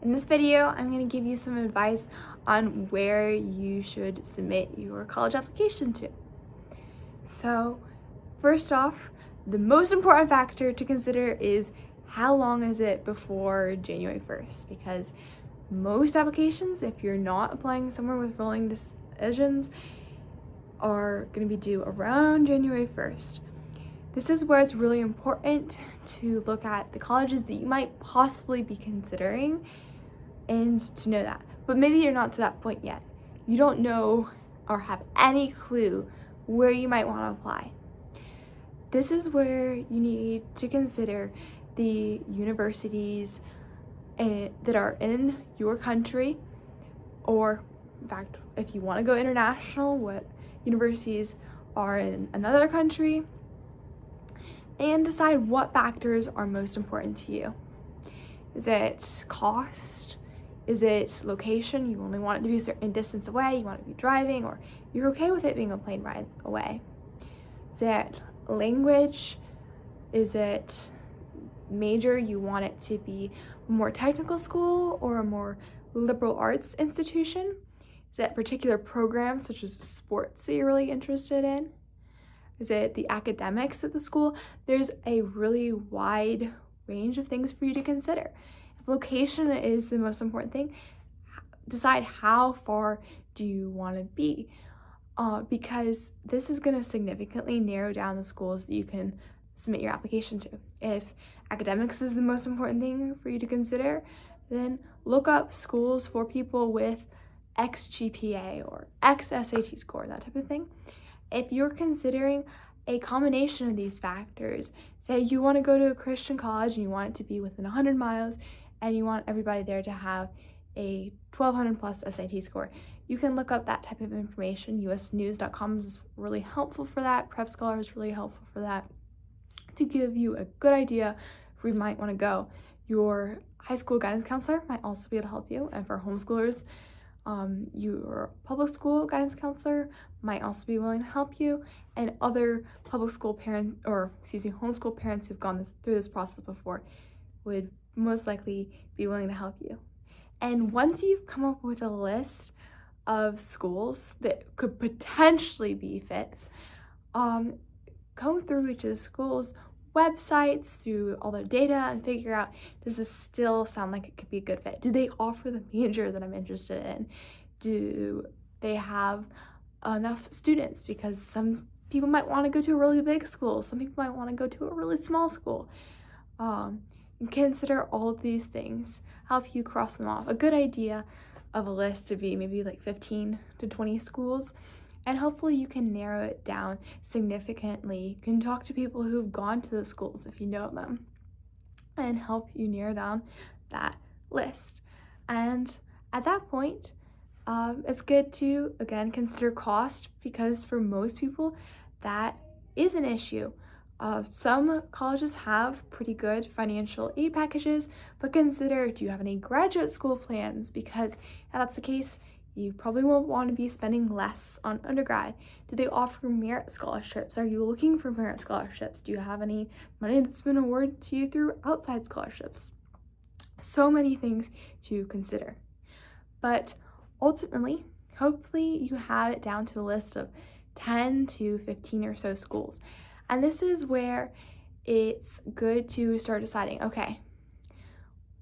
In this video, I'm going to give you some advice on where you should submit your college application to. So, first off, the most important factor to consider is how long is it before January 1st? Because most applications, if you're not applying somewhere with rolling decisions, are going to be due around January 1st. This is where it's really important to look at the colleges that you might possibly be considering and to know that. But maybe you're not to that point yet. You don't know or have any clue where you might want to apply. This is where you need to consider the universities that are in your country, or in fact, if you want to go international, what universities are in another country, and decide what factors are most important to you. Is it cost? Is it location? You only want it to be a certain distance away, you want it to be driving, or you're okay with it being a plane ride away? Is it language? Is it major? You want it to be a more technical school or a more liberal arts institution? Is it particular programs such as sports that you're really interested in? Is it the academics at the school? There's a really wide range of things for you to consider. If location is the most important thing, decide how far do you want to be, because this is going to significantly narrow down the schools that you can submit your application to. If academics is the most important thing for you to consider, then look up schools for people with X GPA or X SAT score, that type of thing. If you're considering a combination of these factors, say you want to go to a Christian college and you want it to be within 100 miles and you want everybody there to have a 1200 plus SAT score, you can look up that type of information. usnews.com is really helpful for that. Prep Scholar is really helpful for that, to give you a good idea of where you might want to go. Your high school guidance counselor might also be able to help you, and for homeschoolers, your public school guidance counselor might also be willing to help you, and other public school parents, or homeschool parents who've gone through this process before would most likely be willing to help you. And once you've come up with a list of schools that could potentially be fits, go through each of the schools' websites, through all their data, and figure out, does this still sound like it could be a good fit? Do they offer the major that I'm interested in? Do they have enough students? Because some people might want to go to a really big school, some people might want to go to a really small school. And consider all of these things, help you cross them off. A good idea of a list would be maybe like 15 to 20 schools, and hopefully you can narrow it down significantly. You can talk to people who've gone to those schools if you know them, and help you narrow down that list. And at that point, it's good to, again, consider cost, because for most people, that is an issue. Some colleges have pretty good financial aid packages, but consider, do you have any graduate school plans? Because if that's the case, you probably won't want to be spending less on undergrad. Do they offer merit scholarships? Are you looking for merit scholarships? Do you have any money that's been awarded to you through outside scholarships? So many things to consider. But ultimately, hopefully you have it down to a list of 10 to 15 or so schools. And this is where it's good to start deciding, okay,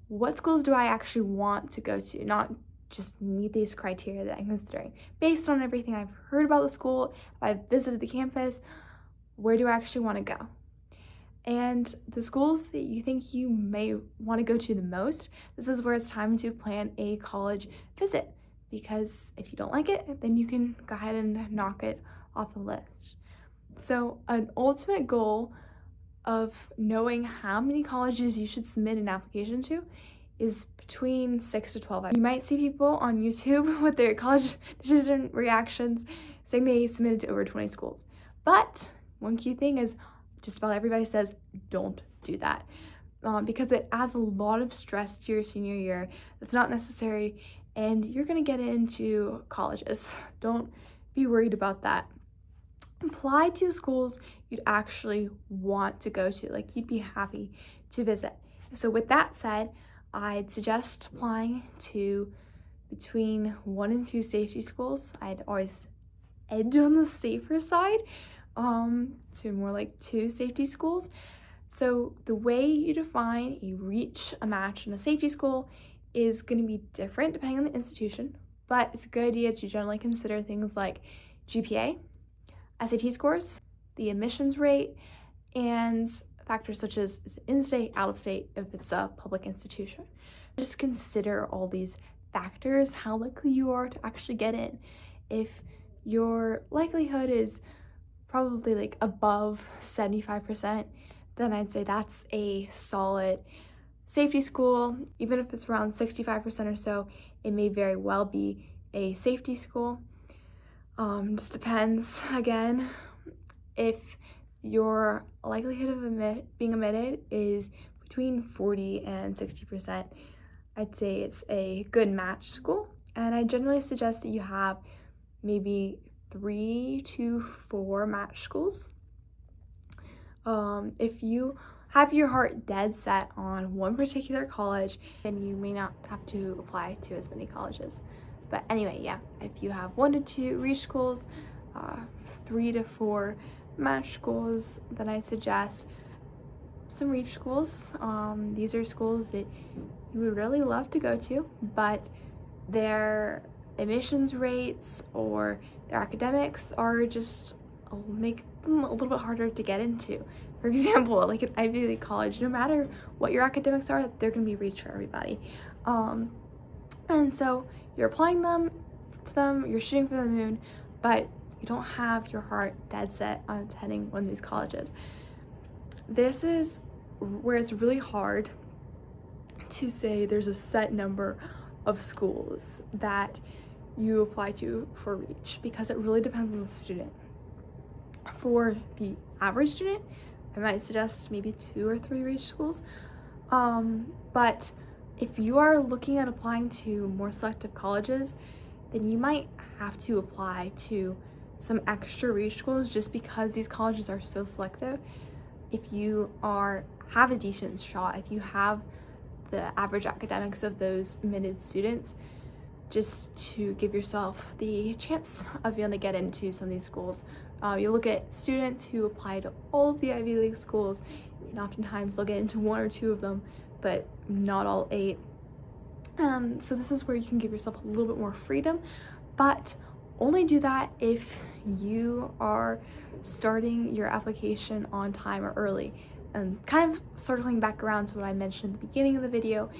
what schools do I actually want to go to? Not just meet these criteria that I'm considering. Based on everything I've heard about the school, if I've visited the campus, where do I actually want to go? And the schools that you think you may want to go to the most, this is where it's time to plan a college visit. Because if you don't like it, then you can go ahead and knock it off the list. So an ultimate goal of knowing how many colleges you should submit an application to is between 6 to 12. You might see people on YouTube with their college decision reactions saying they submitted to over 20 schools. But one key thing is, just about everybody says, don't do that, because it adds a lot of stress to your senior year that's not necessary, and you're gonna get into colleges. Don't be worried about that. Apply to schools you'd actually want to go to, like you'd be happy to visit. So with that said, I'd suggest applying to between 1 and 2 safety schools. I'd always edge on the safer side to more like 2 safety schools. So the way you define a reach, a match, and a safety school is going to be different depending on the institution, but it's a good idea to generally consider things like GPA, SAT scores, the admissions rate, and factors such as is it in-state, out-of-state, if it's a public institution. Just consider all these factors, how likely you are to actually get in. If your likelihood is probably like above 75%, then I'd say that's a solid safety school. Even if it's around 65% or so, it may very well be a safety school. Just depends. Again, if your likelihood of being admitted is between 40 and 60%, I'd say it's a good match school. And I generally suggest that you have maybe 3 to 4 match schools. If you have your heart dead set on one particular college, then you may not have to apply to as many colleges. But anyway, yeah, if you have 1 to 2 reach schools, 3 to 4 match schools, then I suggest some reach schools. These are schools that you would really love to go to, but their admissions rates or their academics are just make them a little bit harder to get into. For example, like an Ivy League college, no matter what your academics are, they're going to be reach for everybody. And so you're applying to them, you're shooting for the moon, but you don't have your heart dead set on attending one of these colleges. This is where it's really hard to say there's a set number of schools that you apply to for reach, because it really depends on the student. For the average student, I might suggest maybe 2 or 3 reach schools. But if you are looking at applying to more selective colleges, then you might have to apply to some extra reach schools just because these colleges are so selective. If you have a decent shot, if you have the average academics of those admitted students, just to give yourself the chance of being able to get into some of these schools. You look at students who apply to all of the Ivy League schools, and oftentimes they'll get into 1 or 2 of them, but not all 8. So this is where you can give yourself a little bit more freedom, but only do that if you are starting your application on time or early. And kind of circling back around to what I mentioned at the beginning of the video,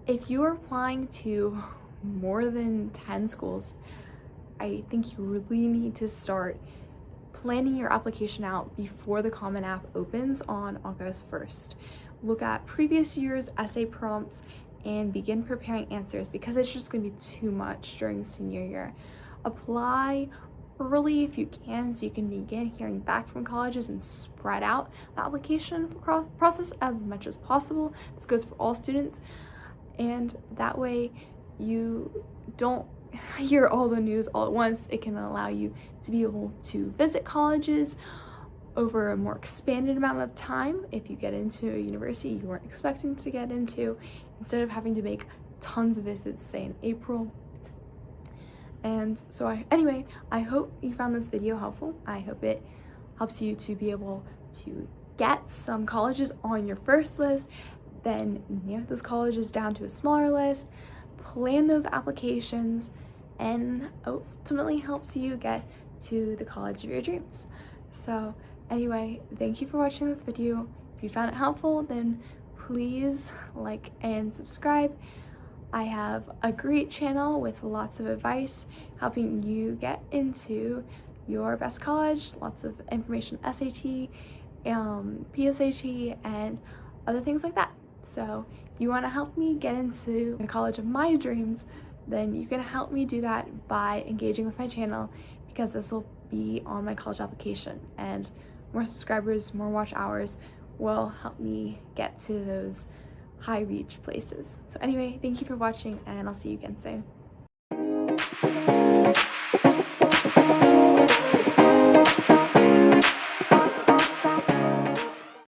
if you are applying to more than 10 schools, I think you really need to start planning your application out before the Common App opens on August 1st. Look at previous year's essay prompts and begin preparing answers, because it's just going to be too much during senior year. Apply early if you can, so you can begin hearing back from colleges and spread out the application process as much as possible. This goes for all students, and that way you don't hear all the news all at once. It can allow you to be able to visit colleges over a more expanded amount of time if you get into a university you weren't expecting to get into, instead of having to make tons of visits, say in April. And so I hope you found this video helpful. I hope it helps you to be able to get some colleges on your first list, then narrow those colleges down to a smaller list, plan those applications, and ultimately helps you get to the college of your dreams. So anyway, thank you for watching this video. If you found it helpful, then please like and subscribe. I have a great channel with lots of advice helping you get into your best college, lots of information, SAT, PSAT, and other things like that. So if you want to help me get into the college of my dreams, then you can help me do that by engaging with my channel, because this will be on my college application, and more subscribers, more watch hours will help me get to those high reach places. So anyway, thank you for watching, and I'll see you again soon.